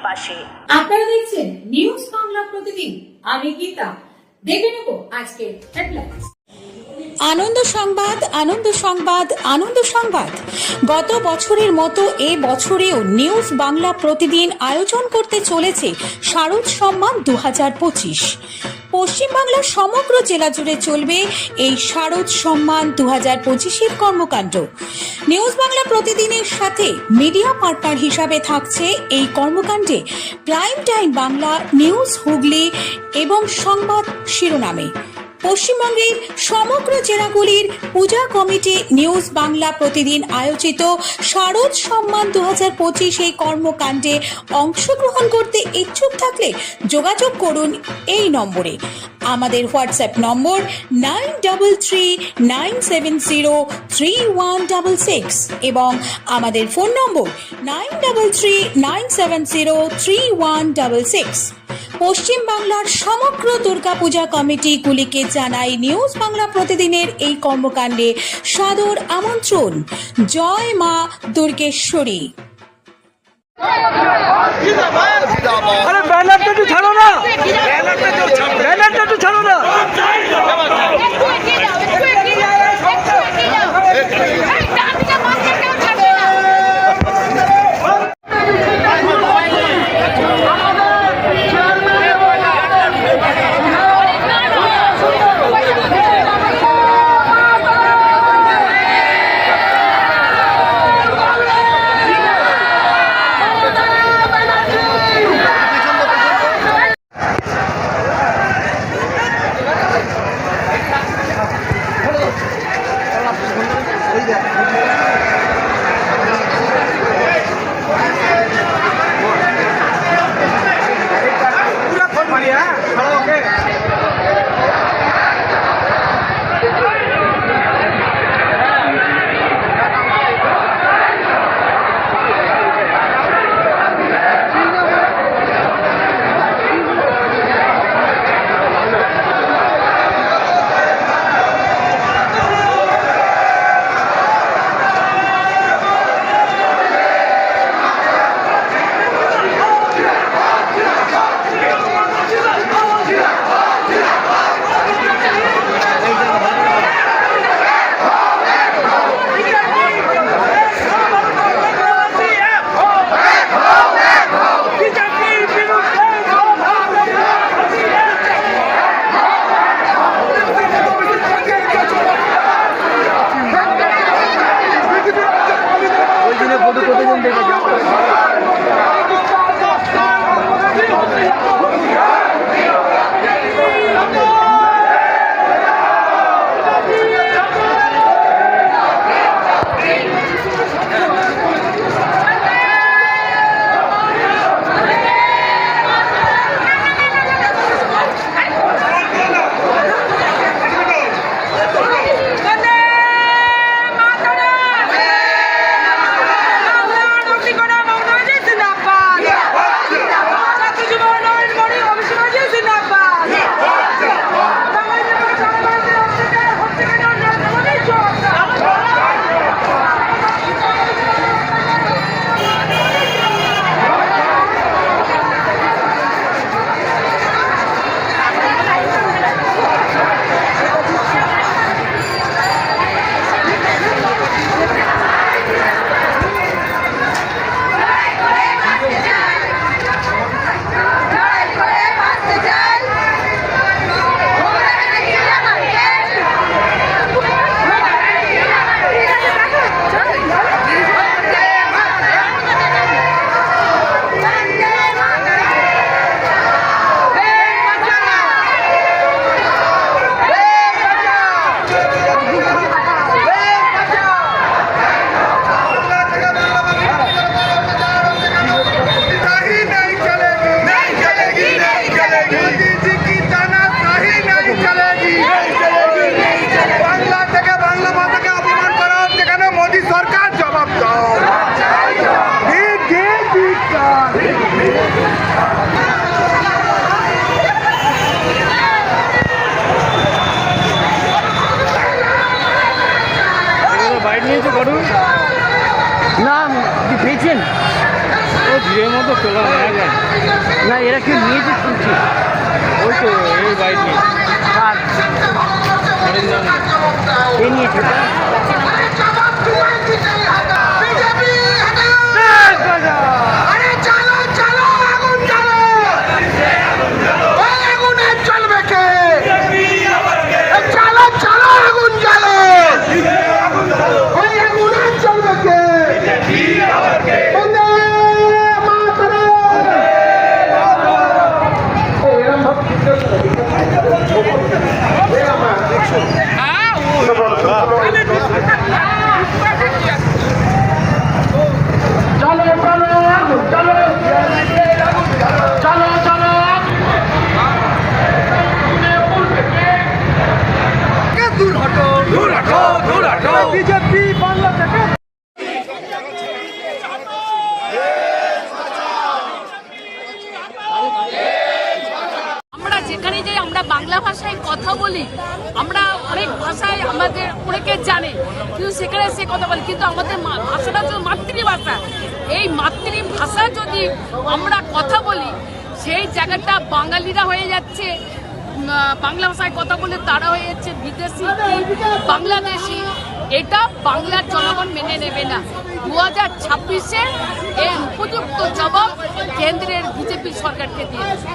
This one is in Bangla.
পাশে। আপনারা দেখছেন নিউজ বাংলা প্রতিদিন। আমি গীতা। দেখে নেব আজকে হেডলাইন্স। আনন্দ সংবাদ, আনন্দ সংবাদ, আনন্দ সংবাদ। গত বছরের মতো এ বছরেও নিউজ বাংলা প্রতিদিন আয়োজন করতে চলেছে শারদ সম্মান 2025। পশ্চিমবাংলার সমগ্র জেলা জুড়ে চলবে এই শারদ সম্মান 2025-এর কর্মকাণ্ড। নিউজ বাংলা প্রতিদিনের সাথে মিডিয়া পার্টনার হিসাবে থাকছে এই কর্মকাণ্ডে prime time Bangla, news Hooghly এবং সংবাদ শিরোনামে। পশ্চিমবঙ্গের সমগ্র জেলাগুলির পূজা কমিটি নিউজ বাংলা প্রতিদিন আয়োজিত শারদ সম্মান 2025 এই কর্মকাণ্ডে অংশগ্রহণ করতে ইচ্ছুক থাকলে যোগাযোগ করুন এই নম্বরে। আমাদের হোয়াটসঅ্যাপ নম্বর 9339703166 এবং আমাদের ফোন নম্বর 9339703166। পশ্চিম বাংলার সমগ্র দুর্গাপূজা কমিটিগুলিকে জানাই নিউজ বাংলা প্রতিদিনের এই কর্মকাণ্ডে সাদর আমন্ত্রণ। জয় মা দুর্গেশ্বরী। আরে ব্যানারটা একটু ছাড়ো না, ব্যানারটা একটু ছাড়ো না। ছিলেন? না এরা কেউ নিয়েছে শুনছি। ওই তো এই বাইক নিয়ে কে নিয়েছে ওটা? বিজেপি বাংলা থেকে আমরা যেখানে যাই আমরা বাংলা ভাষায় কথা বলি, আমরা অনেক ভাষায় আমাদের অনেকে জানে, কিন্তু সেখানে সে কথা বলি, কিন্তু আমাদের ভাষাটা হচ্ছে মাতৃভাষা। এই মাতৃভাষা যদি আমরা কথা বলি, সেই জায়গাটা বাঙালিরা হয়ে যাচ্ছে বাংলা ভাষায় কথা বলে তারা হয়ে যাচ্ছে বিদেশি বাংলাদেশি। এটা বাংলার জনগণ মেনে নেবে না। 2026-এ এর উপযুক্ত জবাব কেন্দ্রের বিজেপি সরকারকে দিয়েছে।